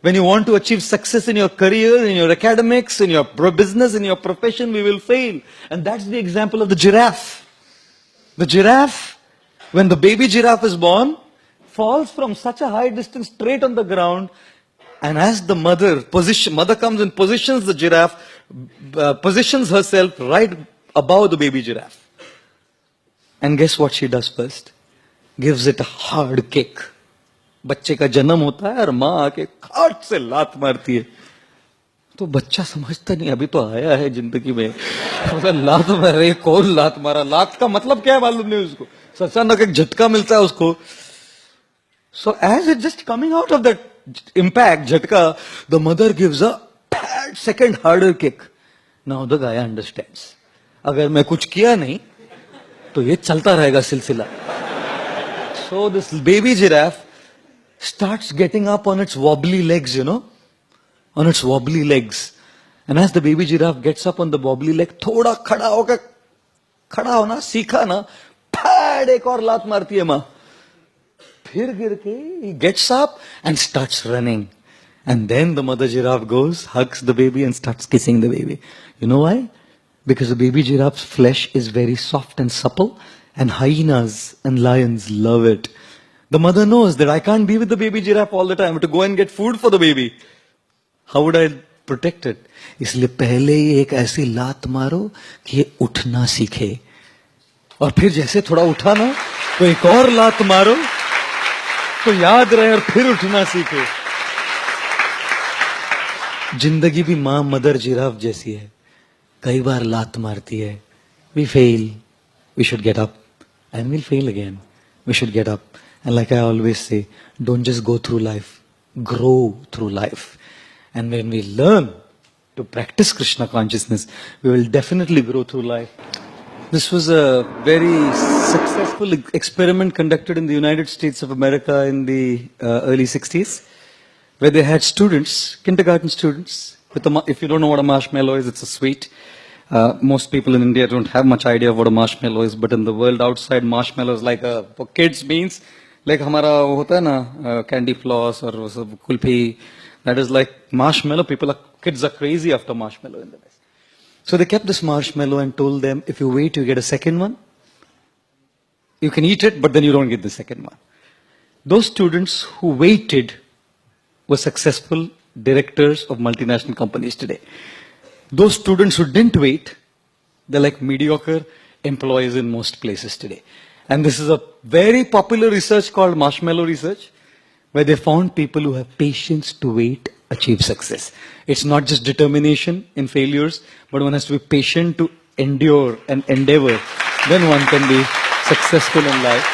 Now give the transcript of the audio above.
When you want to achieve success in your career, in your academics, in your business, in your profession, we will fail. And that's the example of the giraffe. The giraffe, when the baby giraffe is born, falls from such a high distance straight on the ground. And as the mother comes and positions the giraffe, positions herself right above the baby giraffe. And guess what she does first? Gives it a hard kick. बच्चे का जन्म होता है और माँ आके खाट से लात मारती है. तो बच्चा समझता नहीं, अभी तो आया है जिंदगी में, लात मारे, कौन लात मारा, लात का मतलब क्या है मालूम नहीं उसको. अचानक एक झटका मिलता है उसको. So as it just coming out of that impact, झटका, the mother gives a second harder kick. Now the guy understands. अगर मैं कुछ किया नहीं तो ये चलता रहेगा सिलसिला. So this baby giraffe starts getting up on its wobbly legs, on its wobbly legs. And as the baby giraffe gets up on the wobbly leg, थोड़ा खड़ा होना सीखा ना, फैड एक और लात मारती है माँ. फिर गिर के he gets up and starts running. And then the mother giraffe goes, hugs the baby and starts kissing the baby. You know why? Because the baby giraffe's flesh is very soft and supple, and hyenas and lions love it. The mother knows that I can't be with the baby giraffe all the time to go and get food for the baby. How would I protect it? इसलिए पहले ही एक ऐसी लात मारो कि ये उठना सीखे. और फिर जैसे थोड़ा उठा ना, तो एक और लात मारो तो याद रहे और फिर उठना सीखे. जिंदगी भी माँ मदर जिराफ जैसी है. कई बार लात मारती है. We fail. We should get up. And we'll fail again. We should get up. And like I always say, don't just go through life, grow through life. And when we learn to practice Krishna consciousness, we will definitely grow through life. This was a very successful experiment conducted in the United States of America in the early 60s, where they had students, kindergarten students, if you don't know what a marshmallow is, it's a sweet. Most people in India don't have much idea of what a marshmallow is, but in the world outside, marshmallow is like for kids means like हमारा होता है ना candy floss और वो सब kulfi. That is like marshmallow. Kids are crazy after marshmallow in the West. So they kept this marshmallow and told them, if you wait, you get a second one. You can eat it, but then you don't get the second one. Those students who waited were successful directors of multinational companies today. Those students who didn't wait, they're like mediocre employees in most places today. And this is a very popular research called marshmallow research, where they found people who have patience to wait achieve success. It's not just determination in failures, but one has to be patient to endure and endeavor. Then one can be successful in life.